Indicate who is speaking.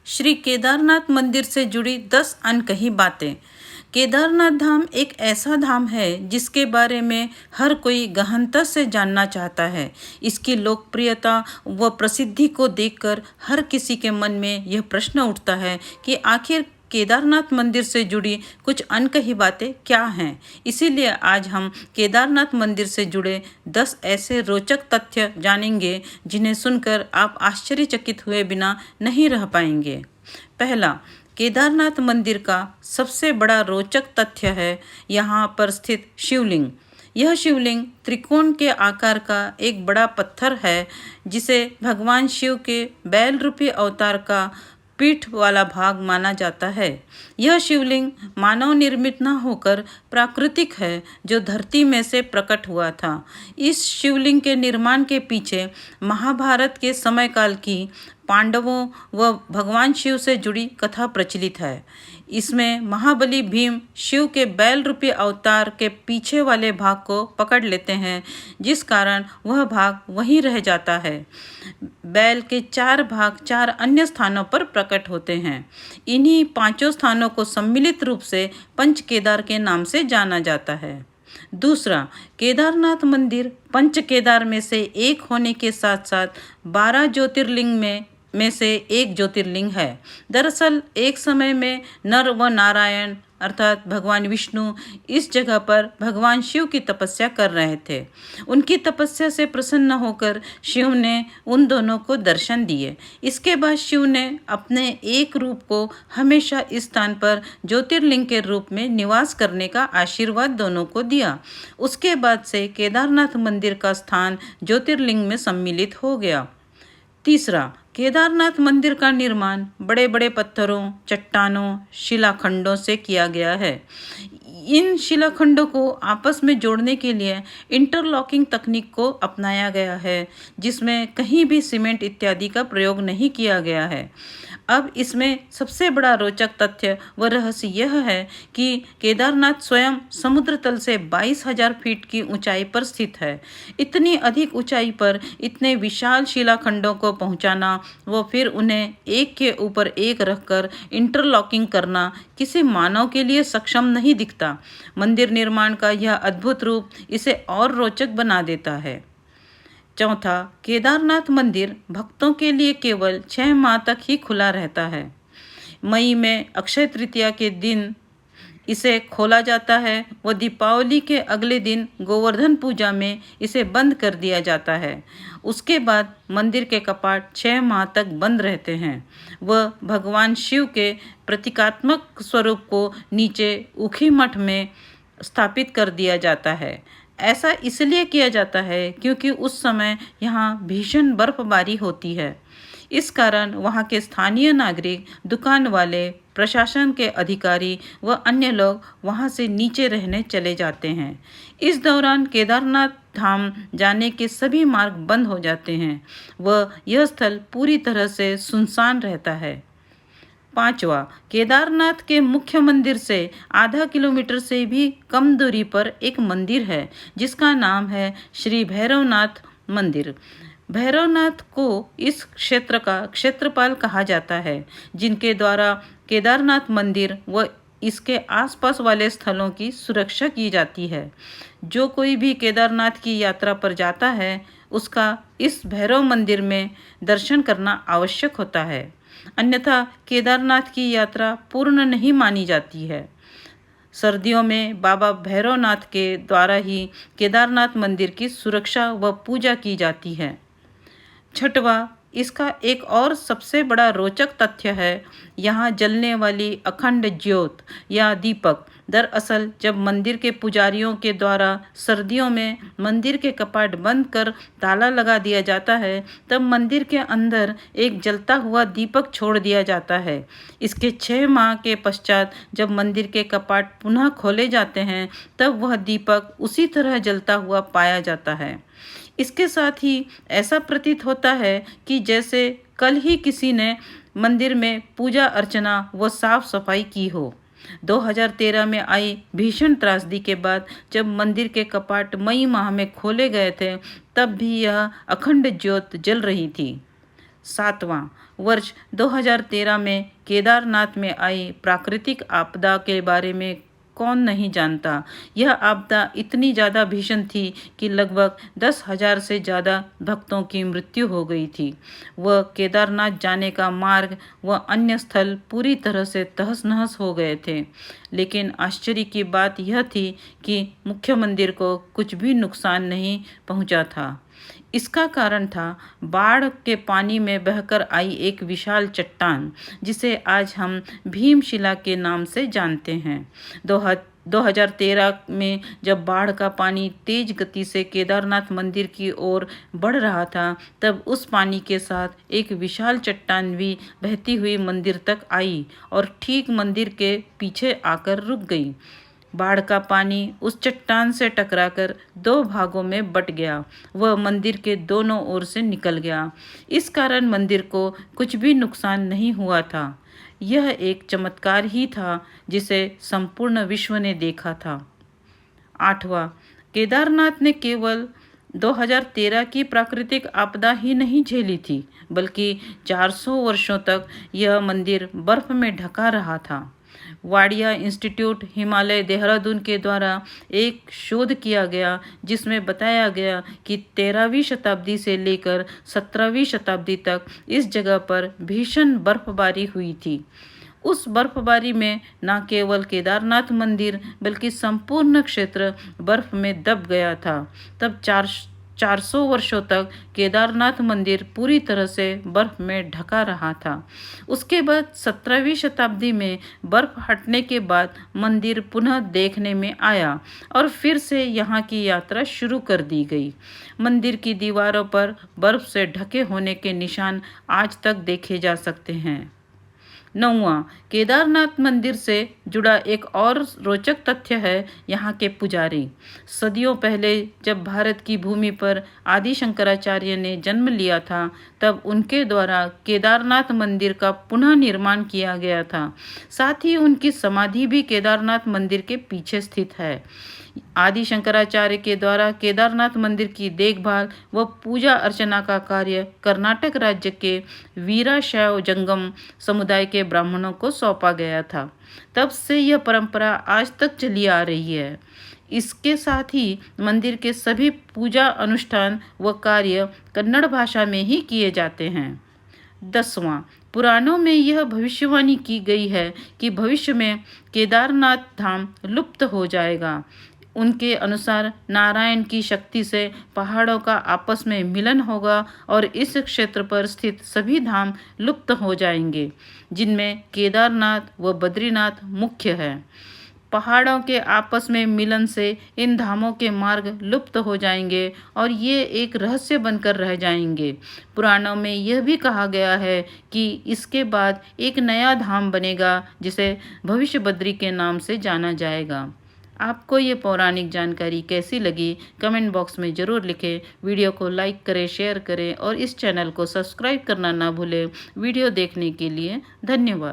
Speaker 1: श्री केदारनाथ मंदिर से जुड़ी 10 अनकही बातें। केदारनाथ धाम एक ऐसा धाम है जिसके बारे में हर कोई गहनता से जानना चाहता है। इसकी लोकप्रियता व प्रसिद्धि को देखकर हर किसी के मन में यह प्रश्न उठता है कि आखिर केदारनाथ मंदिर से जुड़ी कुछ अनकही बातें क्या हैं। इसीलिए आज हम केदारनाथ मंदिर से जुड़े 10 ऐसे रोचक तथ्य जानेंगे जिन्हें सुनकर आप आश्चर्यचकित हुए बिना नहीं रह पाएंगे। पहला, केदारनाथ मंदिर का सबसे बड़ा रोचक तथ्य है यहाँ पर स्थित शिवलिंग। यह शिवलिंग त्रिकोण के आकार का एक बड़ा पत्थर है जिसे भगवान शिव के बैल रूपी अवतार का पीठ वाला भाग माना जाता है। यह शिवलिंग मानव निर्मित न होकर प्राकृतिक है जो धरती में से प्रकट हुआ था। इस शिवलिंग के निर्माण के पीछे महाभारत के समयकाल की पांडवों व भगवान शिव से जुड़ी कथा प्रचलित है। इसमें महाबली भीम शिव के बैल रूपी अवतार के पीछे वाले भाग को पकड़ लेते हैं, जिस कारण वह भाग वहीं रह जाता है। बैल के 4 भाग 4 अन्य स्थानों पर प्रकट होते हैं। इन्हीं 5 स्थानों को सम्मिलित रूप से पंच केदार के नाम से जाना जाता है। दूसरा, केदारनाथ मंदिर पंच केदार में से एक होने के साथ साथ 12 ज्योतिर्लिंग में से एक ज्योतिर्लिंग है। दरअसल एक समय में नर व नारायण अर्थात भगवान विष्णु इस जगह पर भगवान शिव की तपस्या कर रहे थे। उनकी तपस्या से प्रसन्न होकर शिव ने उन दोनों को दर्शन दिए। इसके बाद शिव ने अपने एक रूप को हमेशा इस स्थान पर ज्योतिर्लिंग के रूप में निवास करने का आशीर्वाद दोनों को दिया। उसके बाद से केदारनाथ मंदिर का स्थान ज्योतिर्लिंग में सम्मिलित हो गया। तीसरा, केदारनाथ मंदिर का निर्माण बड़े बड़े पत्थरों, चट्टानों, शिलाखंडों से किया गया है। इन शिलाखंडों को आपस में जोड़ने के लिए इंटरलॉकिंग तकनीक को अपनाया गया है, जिसमें कहीं भी सीमेंट इत्यादि का प्रयोग नहीं किया गया है। अब इसमें सबसे बड़ा रोचक तथ्य व रहस्य यह है कि केदारनाथ स्वयं समुद्र तल से 22,000 फीट की ऊंचाई पर स्थित है। इतनी अधिक ऊंचाई पर इतने विशाल शिलाखंडों को पहुंचाना व फिर उन्हें एक के ऊपर एक रखकर इंटरलॉकिंग करना किसी मानव के लिए सक्षम नहीं दिखता। मंदिर निर्माण का यह अद्भुत रूप इसे और रोचक बना देता है। चौथा, केदारनाथ मंदिर भक्तों के लिए केवल 6 माह तक ही खुला रहता है। मई में अक्षय तृतीया के दिन इसे खोला जाता है व दीपावली के अगले दिन गोवर्धन पूजा में इसे बंद कर दिया जाता है। उसके बाद मंदिर के कपाट 6 माह तक बंद रहते हैं व भगवान शिव के प्रतीकात्मक स्वरूप को नीचे ऊखी मठ में स्थापित कर दिया जाता है। ऐसा इसलिए किया जाता है क्योंकि उस समय यहाँ भीषण बर्फबारी होती है। इस कारण वहाँ के स्थानीय नागरिक, दुकान वाले, प्रशासन के अधिकारी व अन्य लोग वहाँ से नीचे रहने चले जाते हैं। इस दौरान केदारनाथ धाम जाने के सभी मार्ग बंद हो जाते हैं व यह स्थल पूरी तरह से सुनसान रहता है। पांचवा, केदारनाथ के मुख्य मंदिर से आधा किलोमीटर से भी कम दूरी पर एक मंदिर है जिसका नाम है श्री भैरवनाथ मंदिर। भैरवनाथ को इस क्षेत्र का क्षेत्रपाल कहा जाता है, जिनके द्वारा केदारनाथ मंदिर व इसके आसपास वाले स्थलों की सुरक्षा की जाती है। जो कोई भी केदारनाथ की यात्रा पर जाता है उसका इस भैरव मंदिर में दर्शन करना आवश्यक होता है, अन्यथा केदारनाथ की यात्रा पूर्ण नहीं मानी जाती है। सर्दियों में बाबा भैरवनाथ के द्वारा ही केदारनाथ मंदिर की सुरक्षा व पूजा की जाती है। छठवां, इसका एक और सबसे बड़ा रोचक तथ्य है यहाँ जलने वाली अखंड ज्योत या दीपक। दरअसल जब मंदिर के पुजारियों के द्वारा सर्दियों में मंदिर के कपाट बंद कर ताला लगा दिया जाता है, तब मंदिर के अंदर एक जलता हुआ दीपक छोड़ दिया जाता है। इसके 6 माह के पश्चात जब मंदिर के कपाट पुनः खोले जाते हैं, तब वह दीपक उसी तरह जलता हुआ पाया जाता है। इसके साथ ही ऐसा प्रतीत होता है कि जैसे कल ही किसी ने मंदिर में पूजा अर्चना व साफ सफाई की हो। 2013 में आई भीषण त्रासदी के बाद जब मंदिर के कपाट मई माह में खोले गए थे, तब भी यह अखंड ज्योत जल रही थी। 7वां, वर्ष 2013 में केदारनाथ में आई प्राकृतिक आपदा के बारे में कौन नहीं जानता। यह आपदा इतनी ज़्यादा भीषण थी कि लगभग 10,000 से ज़्यादा भक्तों की मृत्यु हो गई थी। वह केदारनाथ जाने का मार्ग व अन्य स्थल पूरी तरह से तहस नहस हो गए थे। लेकिन आश्चर्य की बात यह थी कि मुख्य मंदिर को कुछ भी नुकसान नहीं पहुंचा था। इसका कारण था बाढ़ के पानी में बहकर आई एक विशाल चट्टान, जिसे आज हम भीमशिला के नाम से जानते हैं। 2013 में जब बाढ़ का पानी तेज गति से केदारनाथ मंदिर की ओर बढ़ रहा था, तब उस पानी के साथ एक विशाल चट्टान भी बहती हुई मंदिर तक आई और ठीक मंदिर के पीछे आकर रुक गई। बाढ़ का पानी उस चट्टान से टकराकर 2 भागों में बट गया। वह मंदिर के दोनों ओर से निकल गया। इस कारण मंदिर को कुछ भी नुकसान नहीं हुआ था। यह एक चमत्कार ही था जिसे संपूर्ण विश्व ने देखा था। 8वां, केदारनाथ ने केवल 2013 की प्राकृतिक आपदा ही नहीं झेली थी, बल्कि 400 वर्षों तक यह मंदिर बर्फ में ढका रहा था। वाडिया इंस्टीट्यूट हिमालय देहरादून के द्वारा एक शोध किया गया, जिसमें बताया गया कि 13वीं शताब्दी से लेकर 17वीं शताब्दी तक इस जगह पर भीषण बर्फबारी हुई थी। उस बर्फबारी में न केवल केदारनाथ मंदिर बल्कि संपूर्ण क्षेत्र बर्फ में दब गया था। तब 400 वर्षों तक केदारनाथ मंदिर पूरी तरह से बर्फ में ढका रहा था। उसके बाद 17वीं शताब्दी में बर्फ हटने के बाद मंदिर पुनः देखने में आया और फिर से यहाँ की यात्रा शुरू कर दी गई। मंदिर की दीवारों पर बर्फ से ढके होने के निशान आज तक देखे जा सकते हैं। 9वां, केदारनाथ मंदिर से जुड़ा एक और रोचक तथ्य है यहाँ के पुजारी। सदियों पहले जब भारत की भूमि पर आदि शंकराचार्य ने जन्म लिया था, तब उनके द्वारा केदारनाथ मंदिर का पुनः निर्माण किया गया था। साथ ही उनकी समाधि भी केदारनाथ मंदिर के पीछे स्थित है। आदि शंकराचार्य के द्वारा केदारनाथ मंदिर की देखभाल व पूजा अर्चना का कार्य कर्नाटक राज्य के वीराशैव जंगम समुदाय के ब्राह्मणों को सौंपा गया था। तब से यह परंपरा आज तक चली आ रही है। इसके साथ ही मंदिर के सभी पूजा अनुष्ठान व कार्य कन्नड़ भाषा में ही किए जाते हैं। 10वां, पुराणों में यह भविष्यवाणी की गई है कि भविष्य में केदारनाथ धाम लुप्त हो जाएगा। उनके अनुसार नारायण की शक्ति से पहाड़ों का आपस में मिलन होगा और इस क्षेत्र पर स्थित सभी धाम लुप्त हो जाएंगे, जिनमें केदारनाथ व बद्रीनाथ मुख्य है। पहाड़ों के आपस में मिलन से इन धामों के मार्ग लुप्त हो जाएंगे और ये एक रहस्य बनकर रह जाएंगे। पुराणों में यह भी कहा गया है कि इसके बाद एक नया धाम बनेगा, जिसे भविष्य बद्री के नाम से जाना जाएगा। आपको ये पौराणिक जानकारी कैसी लगी, कमेंट बॉक्स में ज़रूर लिखें। वीडियो को लाइक करें, शेयर करें और इस चैनल को सब्सक्राइब करना ना भूलें। वीडियो देखने के लिए धन्यवाद।